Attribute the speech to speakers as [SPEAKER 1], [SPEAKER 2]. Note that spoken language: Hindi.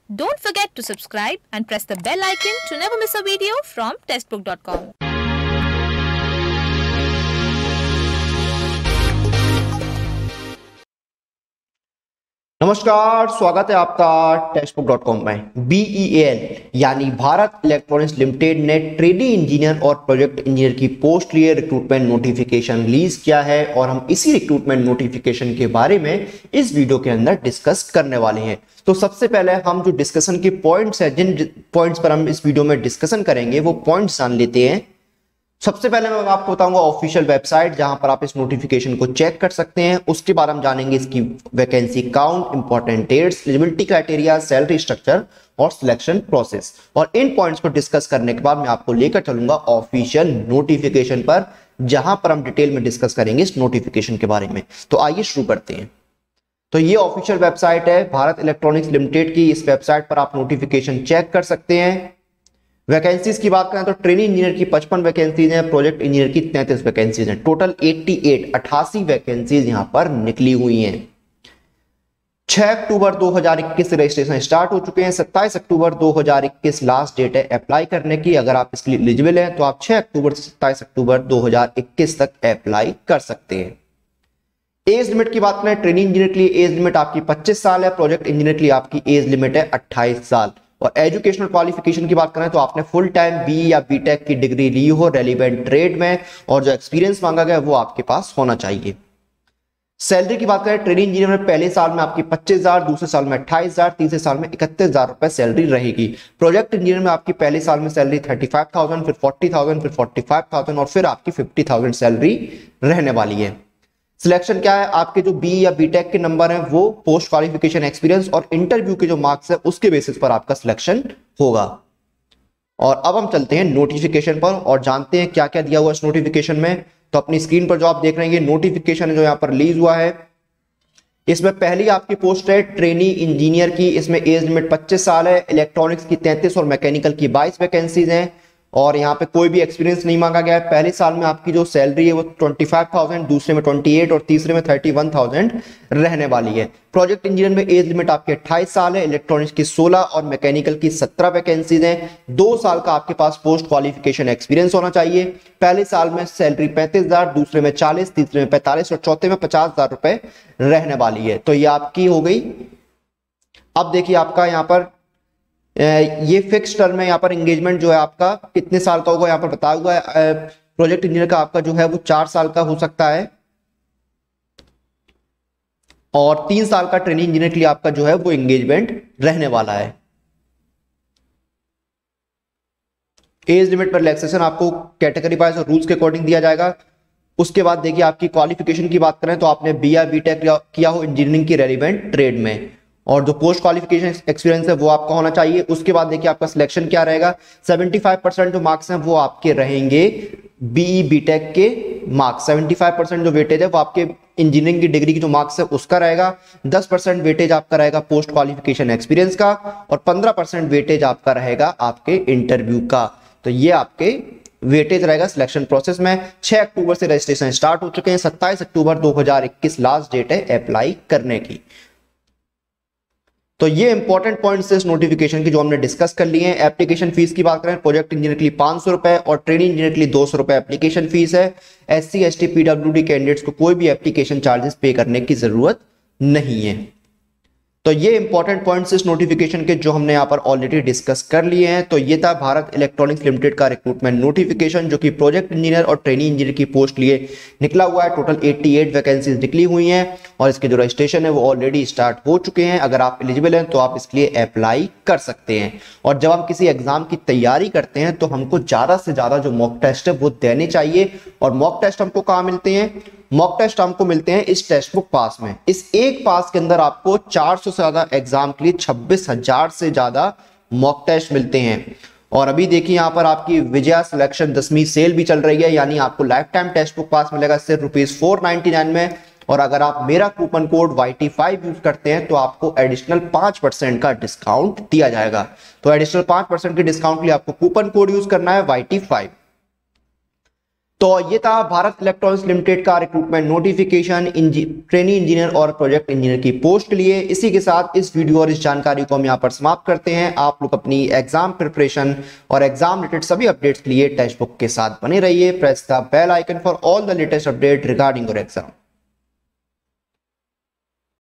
[SPEAKER 1] Don't forget to subscribe and press the bell icon to never miss a video from testbook.com.
[SPEAKER 2] नमस्कार, स्वागत है आपका टेस्टबुक.com में। BEAL यानी भारत इलेक्ट्रॉनिक्स लिमिटेड ने ट्रेनी इंजीनियर और प्रोजेक्ट इंजीनियर की पोस्ट लिए रिक्रूटमेंट नोटिफिकेशन रिलीज किया है और हम इसी रिक्रूटमेंट नोटिफिकेशन के बारे में इस वीडियो के अंदर डिस्कस करने वाले हैं। तो सबसे पहले हम जो डिस्कशन के पॉइंट्स हैं, जिन पॉइंट्स पर हम इस वीडियो में डिस्कशन करेंगे वो पॉइंट्स जान लेते हैं। सबसे पहले मैं आपको बताऊंगा ऑफिशियल वेबसाइट जहां पर आप इस नोटिफिकेशन को चेक कर सकते हैं। उसके बाद हम जानेंगे इसकी vacancy count, important dates, eligibility criteria, salary structure और सिलेक्शन प्रोसेस। और इन पॉइंट्स को डिस्कस करने के बाद मैं आपको लेकर चलूंगा ऑफिशियल नोटिफिकेशन पर, जहां पर हम डिटेल में डिस्कस करेंगे इस नोटिफिकेशन के बारे में। तो आइए शुरू करते हैं। तो ये ऑफिशियल वेबसाइट है भारत इलेक्ट्रॉनिक्स लिमिटेड की। इस वेबसाइट पर आप नोटिफिकेशन चेक कर सकते हैं। वैकेंसीज की बात करें तो ट्रेनी इंजीनियर की 55 वैकेंसीज हैं, प्रोजेक्ट इंजीनियर की 33 वैकेंसीज हैं। टोटल 88 वैकेंसीज यहां पर निकली हुई हैं। 6 अक्टूबर 2021 से रजिस्ट्रेशन स्टार्ट हो चुके हैं। 27 अक्टूबर 2021 लास्ट डेट है अप्लाई करने की। अगर आप इसके लिए एलिजिबल हैं तो आप 6 अक्टूबर से 27 अक्टूबर 2021 तक अप्लाई कर सकते हैं। एज लिमिट की बात करें, ट्रेनी इंजीनियर के लिए एज लिमिट आपकी 25 साल है, प्रोजेक्ट इंजीनियर के लिए आपकी एज लिमिट है 28 साल। और एजुकेशनल क्वालिफिकेशन की बात करें तो आपने फुल टाइम बी या बीटेक की डिग्री ली हो रेलिवेंट ट्रेड में, और जो एक्सपीरियंस मांगा गया वो आपके पास होना चाहिए। सैलरी की बात करें, ट्रेनिंग इंजीनियर में पहले साल में आपकी 25,000, दूसरे साल में 28,000, तीसरे साल में 31,000 रुपए सैलरी रहेगी। प्रोजेक्ट इंजीनियर में आपकी पहले साल में सैलरी 35,000, फिर 40,000, फिर 45,000 और फिर आपकी 50,000 सैलरी रहने वाली है। सिलेक्शन क्या है, आपके जो बी या बीटेक के नंबर हैं वो पोस्ट क्वालिफिकेशन, एक्सपीरियंस और इंटरव्यू के जो मार्क्स है उसके बेसिस पर आपका सिलेक्शन होगा। और अब हम चलते हैं नोटिफिकेशन पर और जानते हैं क्या क्या दिया हुआ इस नोटिफिकेशन में। तो अपनी स्क्रीन पर जो आप देख रहे हैं ये नोटिफिकेशन जो यहाँ पर रिलीज हुआ है। इसमें पहली आपकी पोस्ट है ट्रेनी इंजीनियर की। इसमें एज लिमिट 25 साल है, इलेक्ट्रॉनिक्स की 33 और मैकेनिकल की 22 वैकेंसीज हैं। और यहाँ पे कोई भी एक्सपीरियंस नहीं मांगा गया है। पहले साल में आपकी जो सैलरी है वो 25,000, दूसरे में 28 और तीसरे में 31,000 रहने वाली है। प्रोजेक्ट इंजीनियर में एज लिमिट आपकी 28 साल है, इलेक्ट्रॉनिक्स की 16 और मैकेनिकल की 17 वैकेंसीज हैं। 2 साल का आपके पास पोस्ट क्वालिफिकेशन एक्सपीरियंस होना चाहिए। पहले साल में सैलरी 35,000, दूसरे में 40, तीसरे में 45 और चौथे में 50,000 रुपए रहने वाली है। तो ये आपकी हो गई। अब देखिए आपका यहाँ पर ये फिक्स टर्म है। यहाँ पर एंगेजमेंट जो है आपका कितने साल का होगा यहाँ पर बताया हुआ है। प्रोजेक्ट इंजीनियर का आपका जो है वो 4 साल का हो सकता है और 3 साल का ट्रेनिंग इंजीनियर के लिए आपका जो है वो एंगेजमेंट रहने वाला है। एज लिमिट पर रिलैक्सेशन आपको कैटेगरी वाइज और रूल्स के अकॉर्डिंग दिया जाएगा। उसके बाद देखिए आपकी क्वालिफिकेशन की बात करें तो आपने बी या बीटेक किया हो इंजीनियरिंग की रेलिवेंट ट्रेड में, और जो पोस्ट क्वालिफिकेशन एक्सपीरियंस है वो आपका होना चाहिए। उसके बाद देखिए आपका सिलेक्शन क्या रहेगा, 75% जो मार्क्स हैं वो आपके रहेंगे बीई बीटेक के मार्क्स। 75% जो वेटेज है वो आपके इंजीनियरिंग की डिग्री की जो मार्क्स है उसका रहेगा। 10% वेटेज आपका रहेगा पोस्ट क्वालिफिकेशन एक्सपीरियंस का और 15% वेटेज आपका रहेगा आपके इंटरव्यू का। तो ये आपके वेटेज रहेगा सिलेक्शन प्रोसेस में। 6 अक्टूबर से रजिस्ट्रेशन स्टार्ट हो चुके हैं। 27 अक्टूबर 2021 लास्ट डेट है अप्लाई करने की। तो ये इंपॉर्टेंट पॉइंट्स इस नोटिफिकेशन की जो हमने डिस्कस कर लिए हैं। एप्लीकेशन फीस की बात करें, प्रोजेक्ट इंजीनियर के लिए 500 रुपए और ट्रेनिंग इंजीनियर के लिए 200 रुपए एप्लीकेशन फीस है। SC ST PWD कैंडिडेट्स को कोई भी एप्लीकेशन चार्जेस पे करने की जरूरत नहीं है। तो ये इंपॉर्टेंट पॉइंट्स इस नोटिफिकेशन के जो हमने यहाँ पर ऑलरेडी डिस्कस कर लिए हैं। तो ये था भारत इलेक्ट्रॉनिक्स लिमिटेड का रिक्रूटमेंट नोटिफिकेशन जो कि प्रोजेक्ट इंजीनियर और ट्रेनिंग इंजीनियर की पोस्ट लिए निकला हुआ है। टोटल 88 वैकेंसीज निकली हुई हैं और इसके जो रजिस्ट्रेशन है वो ऑलरेडी स्टार्ट हो चुके हैं। अगर आप एलिजिबल हैं तो आप इसके लिए अप्लाई कर सकते हैं। और जब हम किसी एग्जाम की तैयारी करते हैं तो हमको ज्यादा से ज्यादा जो मॉक टेस्ट है वो देने चाहिए। और मॉक टेस्ट हमको कहाँ मिलते हैं, मॉक टेस्ट हमको मिलते हैं इस टेक्स्ट बुक पास में। इस एक पास के अंदर आपको 400 से ज्यादा एग्जाम के लिए 26,000 से ज्यादा मॉक टेस्ट मिलते हैं। और अभी देखिए यहाँ पर आपकी विजया सिलेक्शन 10वीं सेल भी चल रही है, यानी आपको लाइफ टाइम टेक्स्ट बुक पास मिलेगा सिर्फ ₹499 में। और अगर आप मेरा कूपन कोड YT5 यूज करते हैं तो आपको एडिशनल 5% का डिस्काउंट दिया जाएगा। तो एडिशनल 5% के डिस्काउंट के लिए आपको कूपन कोड यूज करना है YT5। तो ये था भारत इलेक्ट्रॉनिक्स लिमिटेड का रिक्रूटमेंट नोटिफिकेशन ट्रेनी इंजीनियर और प्रोजेक्ट इंजीनियर की पोस्ट के लिए। इसी के साथ इस वीडियो और इस जानकारी को हम यहाँ पर समाप्त करते हैं। आप लोग अपनी एग्जाम प्रिपरेशन और एग्जाम रिलेटेड सभी अपडेट्स के लिए टेक्स्ट बुक के साथ बने रहिए। Press the bell icon for all the latest update regarding your exam.